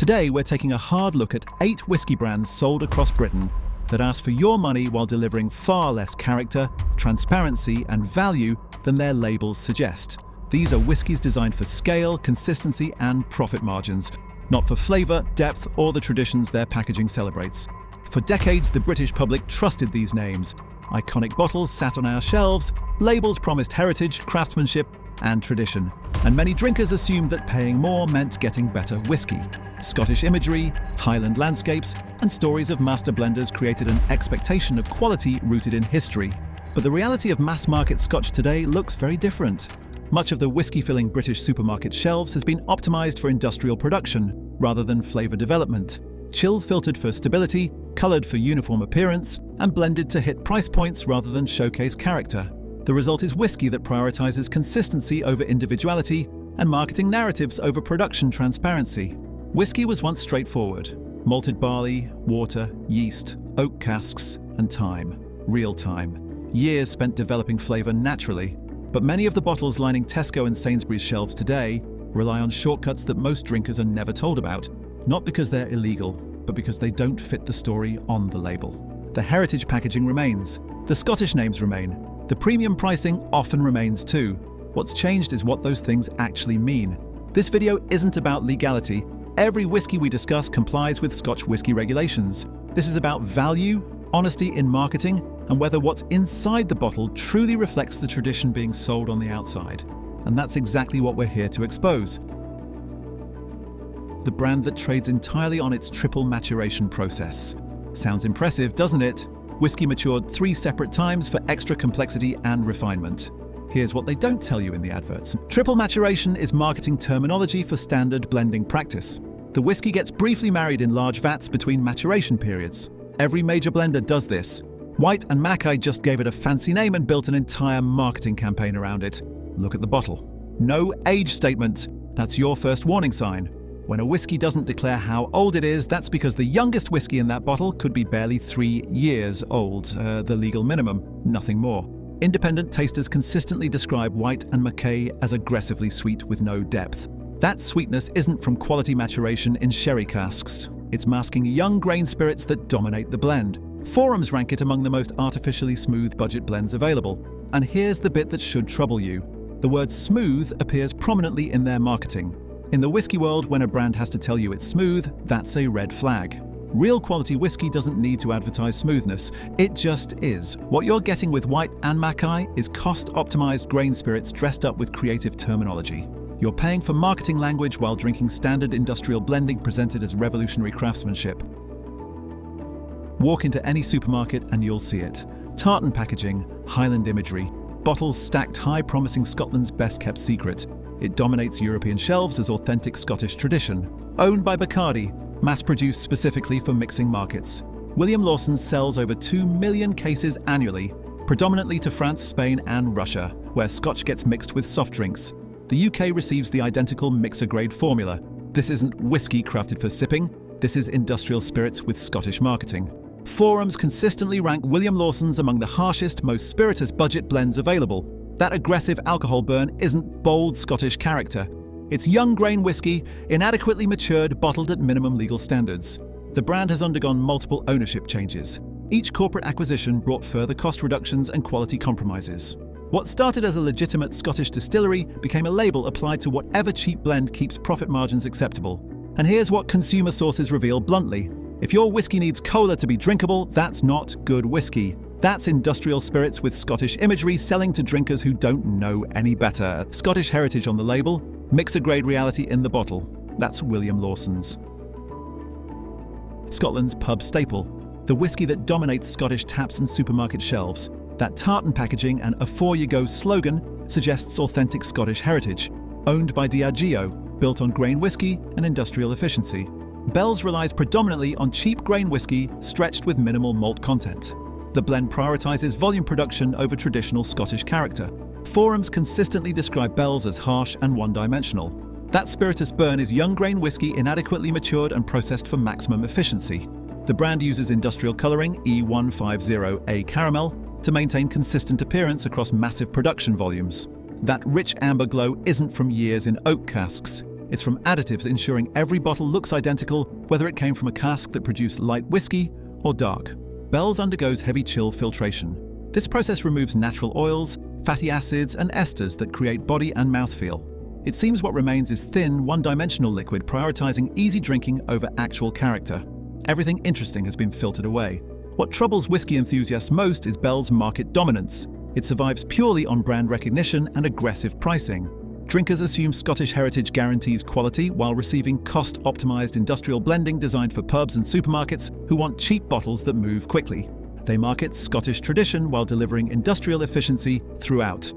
Today, we're taking a hard look at 8 whiskey brands sold across Britain that ask for your money while delivering far less character, transparency, and value than their labels suggest. These are whiskies designed for scale, consistency, and profit margins, not for flavor, depth, or the traditions their packaging celebrates. For decades, the British public trusted these names. Iconic bottles sat on our shelves, labels promised heritage, craftsmanship, and tradition. And many drinkers assumed that paying more meant getting better whiskey. Scottish imagery, Highland landscapes, and stories of master blenders created an expectation of quality rooted in history. But the reality of mass-market Scotch today looks very different. Much of the whiskey-filling British supermarket shelves has been optimized for industrial production rather than flavor development. Chill-filtered for stability, colored for uniform appearance, and blended to hit price points rather than showcase character. The result is whiskey that prioritizes consistency over individuality and marketing narratives over production transparency. Whiskey was once straightforward. Malted barley, water, yeast, oak casks, and time. Real time. Years spent developing flavor naturally. But many of the bottles lining Tesco and Sainsbury's shelves today rely on shortcuts that most drinkers are never told about, not because they're illegal, but because they don't fit the story on the label. The heritage packaging remains. The Scottish names remain. The premium pricing often remains too. What's changed is what those things actually mean. This video isn't about legality. Every whiskey we discuss complies with Scotch whisky regulations. This is about value, honesty in marketing, and whether what's inside the bottle truly reflects the tradition being sold on the outside. And that's exactly what we're here to expose. The brand that trades entirely on its triple maturation process. Sounds impressive, doesn't it? Whiskey matured 3 separate times for extra complexity and refinement. Here's what they don't tell you in the adverts. Triple maturation is marketing terminology for standard blending practice. The whiskey gets briefly married in large vats between maturation periods. Every major blender does this. Whyte and Mackay just gave it a fancy name and built an entire marketing campaign around it. Look at the bottle. No age statement. That's your first warning sign. When a whiskey doesn't declare how old it is, that's because the youngest whiskey in that bottle could be barely 3 years old, the legal minimum, nothing more. Independent tasters consistently describe Whyte and Mackay as aggressively sweet with no depth. That sweetness isn't from quality maturation in sherry casks. It's masking young grain spirits that dominate the blend. Forums rank it among the most artificially smooth budget blends available. And here's the bit that should trouble you. The word smooth appears prominently in their marketing. In the whiskey world, when a brand has to tell you it's smooth, that's a red flag. Real quality whiskey doesn't need to advertise smoothness. It just is. What you're getting with Whyte and Mackay is cost-optimized grain spirits dressed up with creative terminology. You're paying for marketing language while drinking standard industrial blending presented as revolutionary craftsmanship. Walk into any supermarket and you'll see it. Tartan packaging, Highland imagery, bottles stacked high promising Scotland's best-kept secret. It dominates European shelves as authentic Scottish tradition. Owned by Bacardi, mass-produced specifically for mixing markets. William Lawson sells over 2 million cases annually, predominantly to France, Spain, and Russia, where Scotch gets mixed with soft drinks. The UK receives the identical mixer-grade formula. This isn't whiskey crafted for sipping. This is industrial spirits with Scottish marketing. Forums consistently rank William Lawson's among the harshest, most spirituous budget blends available. That aggressive alcohol burn isn't bold Scottish character. It's young grain whiskey, inadequately matured, bottled at minimum legal standards. The brand has undergone multiple ownership changes. Each corporate acquisition brought further cost reductions and quality compromises. What started as a legitimate Scottish distillery became a label applied to whatever cheap blend keeps profit margins acceptable. And here's what consumer sources reveal bluntly. If your whiskey needs cola to be drinkable, that's not good whiskey. That's industrial spirits with Scottish imagery selling to drinkers who don't know any better. Scottish heritage on the label, mixer-grade reality in the bottle. That's William Lawson's. Scotland's pub staple. The whiskey that dominates Scottish taps and supermarket shelves. That tartan packaging and "Afore You Go" slogan suggests authentic Scottish heritage. Owned by Diageo, built on grain whiskey and industrial efficiency. Bell's relies predominantly on cheap grain whiskey stretched with minimal malt content. The blend prioritizes volume production over traditional Scottish character. Forums consistently describe Bell's as harsh and one-dimensional. That spirituous burn is young grain whiskey inadequately matured and processed for maximum efficiency. The brand uses industrial coloring E150A caramel to maintain consistent appearance across massive production volumes. That rich amber glow isn't from years in oak casks. It's from additives ensuring every bottle looks identical, whether it came from a cask that produced light whiskey or dark. Bell's undergoes heavy chill filtration. This process removes natural oils, fatty acids, and esters that create body and mouthfeel. It seems what remains is thin, one-dimensional liquid prioritizing easy drinking over actual character. Everything interesting has been filtered away. What troubles whiskey enthusiasts most is Bell's market dominance. It survives purely on brand recognition and aggressive pricing. Drinkers assume Scottish heritage guarantees quality while receiving cost-optimized industrial blending designed for pubs and supermarkets who want cheap bottles that move quickly. They market Scottish tradition while delivering industrial efficiency throughout.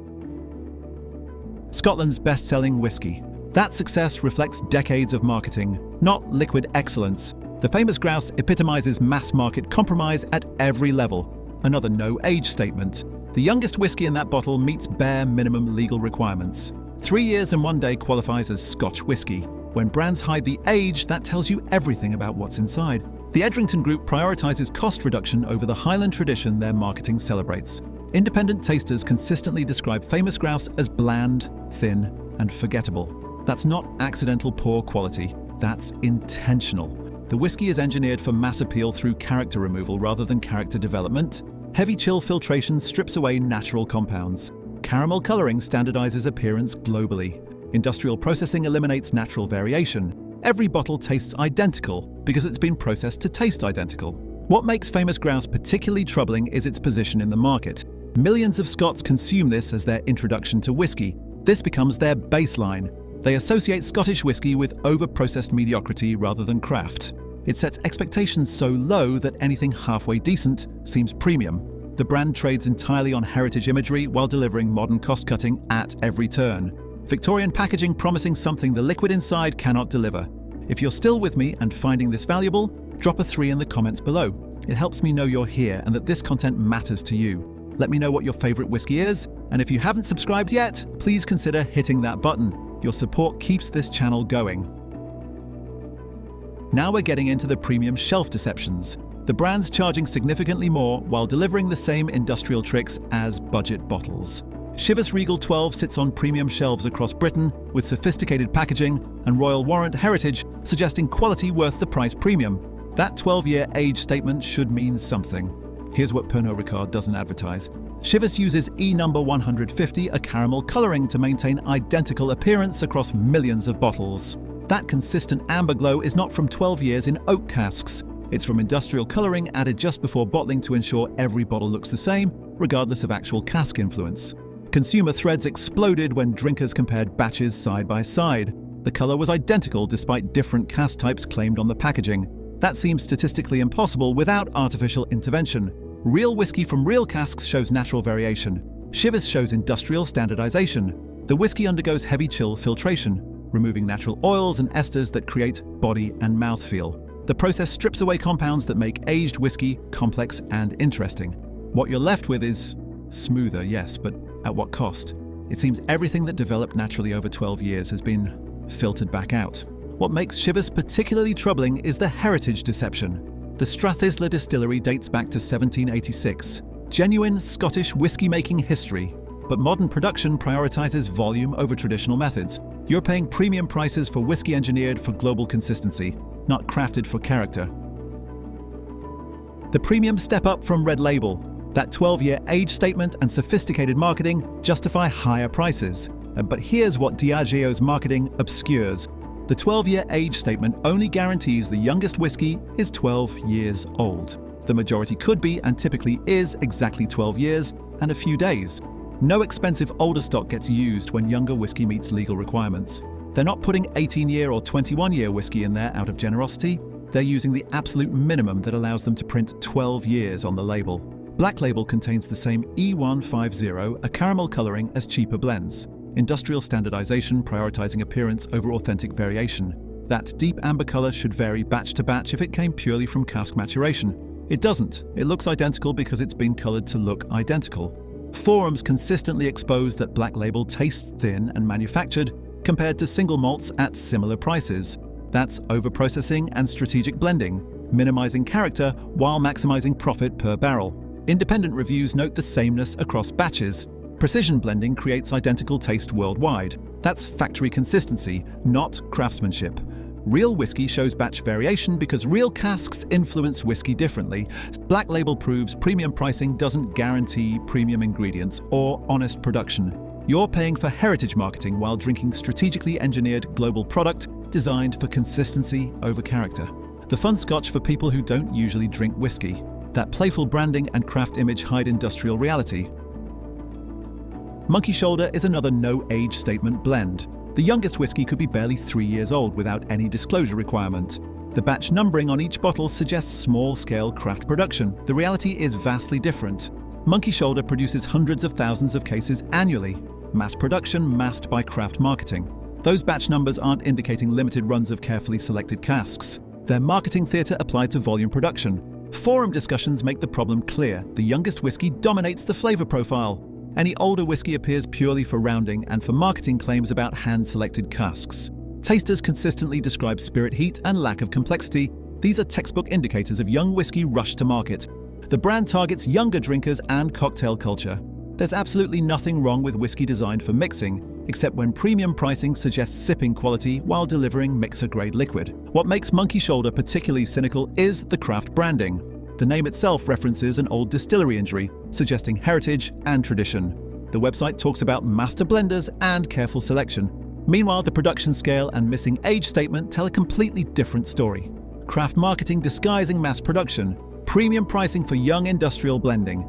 Scotland's best-selling whisky. That success reflects decades of marketing, not liquid excellence. The famous Grouse epitomizes mass-market compromise at every level. Another no-age statement. The youngest whisky in that bottle meets bare minimum legal requirements. 3 years and 1 day qualifies as Scotch whisky. When brands hide the age, that tells you everything about what's inside. The Edrington Group prioritizes cost reduction over the Highland tradition their marketing celebrates. Independent tasters consistently describe famous Grouse as bland, thin, and forgettable. That's not accidental poor quality, that's intentional. The whiskey is engineered for mass appeal through character removal rather than character development. Heavy chill filtration strips away natural compounds. Caramel coloring standardizes appearance globally. Industrial processing eliminates natural variation. Every bottle tastes identical because it's been processed to taste identical. What makes famous Grouse particularly troubling is its position in the market. Millions of Scots consume this as their introduction to whiskey. This becomes their baseline. They associate Scottish whiskey with over-processed mediocrity rather than craft. It sets expectations so low that anything halfway decent seems premium. The brand trades entirely on heritage imagery while delivering modern cost-cutting at every turn. Victorian packaging promising something the liquid inside cannot deliver. If you're still with me and finding this valuable, drop a 3 in the comments below. It helps me know you're here and that this content matters to you. Let me know what your favorite whiskey is, and if you haven't subscribed yet, please consider hitting that button. Your support keeps this channel going. Now we're getting into the premium shelf deceptions. The brand's charging significantly more while delivering the same industrial tricks as budget bottles. Chivas Regal 12 sits on premium shelves across Britain with sophisticated packaging and Royal Warrant heritage suggesting quality worth the price premium. That 12-year age statement should mean something. Here's what Pernod Ricard doesn't advertise. Chivas uses E number 150, a caramel coloring, to maintain identical appearance across millions of bottles. That consistent amber glow is not from 12 years in oak casks. It's from industrial coloring added just before bottling to ensure every bottle looks the same, regardless of actual cask influence. Consumer threads exploded when drinkers compared batches side by side. The color was identical despite different cask types claimed on the packaging. That seems statistically impossible without artificial intervention. Real whiskey from real casks shows natural variation. Chivas shows industrial standardization. The whiskey undergoes heavy chill filtration, removing natural oils and esters that create body and mouthfeel. The process strips away compounds that make aged whiskey complex and interesting. What you're left with is smoother, yes, but at what cost? It seems everything that developed naturally over 12 years has been filtered back out. What makes Chivas particularly troubling is the heritage deception. The Strathlisle distillery dates back to 1786. Genuine Scottish whiskey-making history. But modern production prioritizes volume over traditional methods. You're paying premium prices for whiskey engineered for global consistency, not crafted for character. The premium step up from Red Label. That 12-year age statement and sophisticated marketing justify higher prices. But here's what Diageo's marketing obscures. The 12-year age statement only guarantees the youngest whiskey is 12 years old. The majority could be, and typically is, exactly 12 years and a few days. No expensive older stock gets used when younger whiskey meets legal requirements. They're not putting 18-year or 21-year whiskey in there out of generosity. They're using the absolute minimum that allows them to print 12 years on the label. Black Label contains the same E150, a caramel coloring, as cheaper blends. Industrial standardization prioritizing appearance over authentic variation. That deep amber color should vary batch to batch if it came purely from cask maturation. It doesn't. It looks identical because it's been colored to look identical. Forums consistently expose that Black Label tastes thin and manufactured compared to single malts at similar prices. That's overprocessing and strategic blending, minimizing character while maximizing profit per barrel. Independent reviews note the sameness across batches. Precision blending creates identical taste worldwide. That's factory consistency, not craftsmanship. Real whiskey shows batch variation because real casks influence whiskey differently. Black Label proves premium pricing doesn't guarantee premium ingredients or honest production. You're paying for heritage marketing while drinking strategically engineered global product designed for consistency over character. The fun Scotch for people who don't usually drink whiskey. That playful branding and craft image hide industrial reality. Monkey Shoulder is another no-age statement blend. The youngest whiskey could be barely 3 years old without any disclosure requirement. The batch numbering on each bottle suggests small-scale craft production. The reality is vastly different. Monkey Shoulder produces hundreds of thousands of cases annually. Mass production masked by craft marketing. Those batch numbers aren't indicating limited runs of carefully selected casks. They're marketing theatre applied to volume production. Forum discussions make the problem clear. The youngest whiskey dominates the flavour profile. Any older whiskey appears purely for rounding and for marketing claims about hand-selected casks. Tasters consistently describe spirit heat and lack of complexity. These are textbook indicators of young whiskey rush to market. The brand targets younger drinkers and cocktail culture. There's absolutely nothing wrong with whiskey designed for mixing, except when premium pricing suggests sipping quality while delivering mixer-grade liquid. What makes Monkey Shoulder particularly cynical is the craft branding. The name itself references an old distillery injury, suggesting heritage and tradition. The website talks about master blenders and careful selection. Meanwhile, the production scale and missing age statement tell a completely different story. Craft marketing disguising mass production, premium pricing for young industrial blending.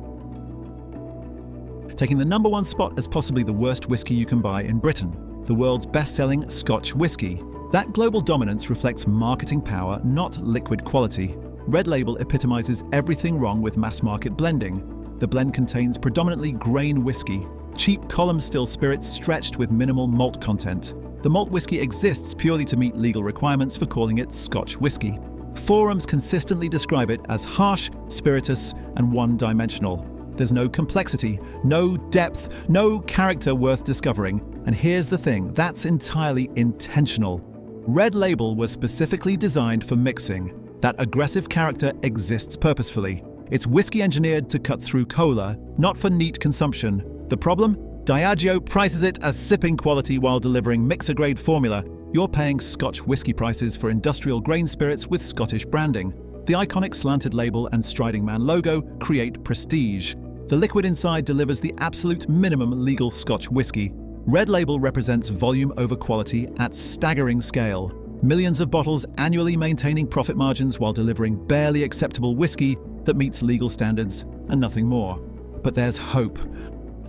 Taking the #1 spot as possibly the worst whiskey you can buy in Britain, the world's best-selling Scotch whisky. That global dominance reflects marketing power, not liquid quality. Red Label epitomizes everything wrong with mass-market blending. The blend contains predominantly grain whiskey, cheap column-still spirits stretched with minimal malt content. The malt whiskey exists purely to meet legal requirements for calling it Scotch whisky. Forums consistently describe it as harsh, spirituous, and one-dimensional. There's no complexity, no depth, no character worth discovering. And here's the thing, that's entirely intentional. Red Label was specifically designed for mixing. That aggressive character exists purposefully. It's whiskey engineered to cut through cola, not for neat consumption. The problem? Diageo prices it as sipping quality while delivering mixer-grade formula. You're paying Scotch whisky prices for industrial grain spirits with Scottish branding. The iconic slanted label and striding man logo create prestige. The liquid inside delivers the absolute minimum legal Scotch whisky. Red Label represents volume over quality at staggering scale. Millions of bottles annually maintaining profit margins while delivering barely acceptable whiskey that meets legal standards and nothing more. But there's hope.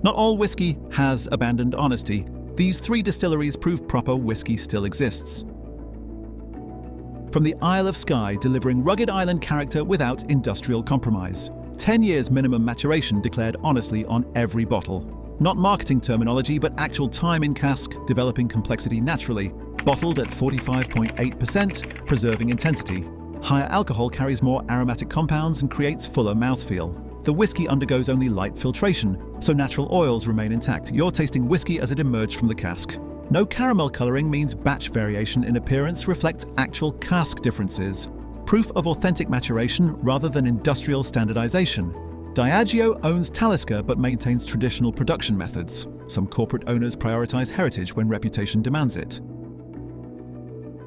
Not all whiskey has abandoned honesty. These 3 distilleries prove proper whiskey still exists. From the Isle of Skye, delivering rugged island character without industrial compromise. 10 years minimum maturation declared honestly on every bottle. Not marketing terminology, but actual time in cask, developing complexity naturally. Bottled at 45.8%, preserving intensity. Higher alcohol carries more aromatic compounds and creates fuller mouthfeel. The whiskey undergoes only light filtration, so natural oils remain intact. You're tasting whiskey as it emerged from the cask. No caramel coloring means batch variation in appearance reflects actual cask differences. Proof of authentic maturation rather than industrial standardization. Diageo owns Talisker but maintains traditional production methods. Some corporate owners prioritize heritage when reputation demands it.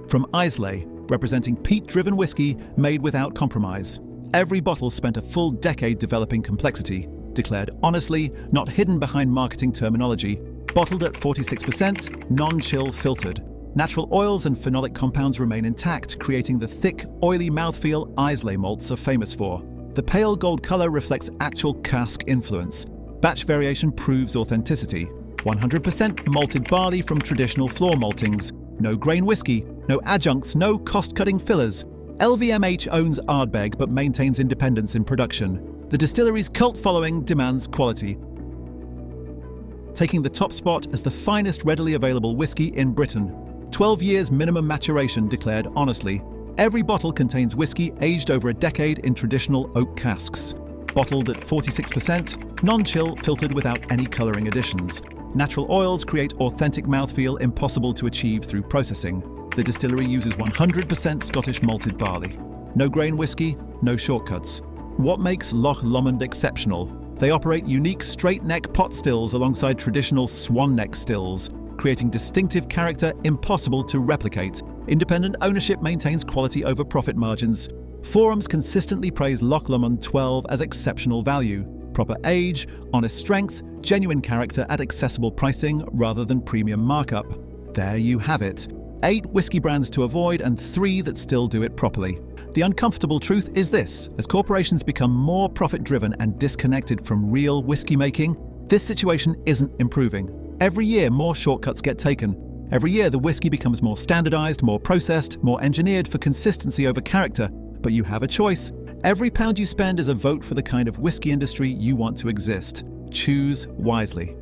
From Islay, representing peat-driven whiskey made without compromise. Every bottle spent a full decade developing complexity, declared honestly, not hidden behind marketing terminology. Bottled at 46%, non-chill filtered. Natural oils and phenolic compounds remain intact, creating the thick, oily mouthfeel Islay malts are famous for. The pale gold color reflects actual cask influence. Batch variation proves authenticity. 100% malted barley from traditional floor maltings. No grain whiskey, no adjuncts, no cost-cutting fillers. LVMH owns Ardbeg but maintains independence in production. The distillery's cult following demands quality. Taking the top spot as the finest readily available whiskey in Britain. 12 years minimum maturation declared honestly. Every bottle contains whiskey aged over a decade in traditional oak casks. Bottled at 46%, non-chill filtered without any colouring additions. Natural oils create authentic mouthfeel impossible to achieve through processing. The distillery uses 100% Scottish malted barley. No grain whiskey, no shortcuts. What makes Loch Lomond exceptional? They operate unique straight neck pot stills alongside traditional swan neck stills. creating distinctive character impossible to replicate. Independent ownership maintains quality over profit margins. Forums consistently praise Loch Lomond 12 as exceptional value. Proper age, honest strength, genuine character at accessible pricing rather than premium markup. There you have it. 8 whiskey brands to avoid and 3 that still do it properly. The uncomfortable truth is this: as corporations become more profit-driven and disconnected from real whiskey making, this situation isn't improving. Every year, more shortcuts get taken. Every year, the whiskey becomes more standardized, more processed, more engineered for consistency over character. But you have a choice. Every pound you spend is a vote for the kind of whiskey industry you want to exist. Choose wisely.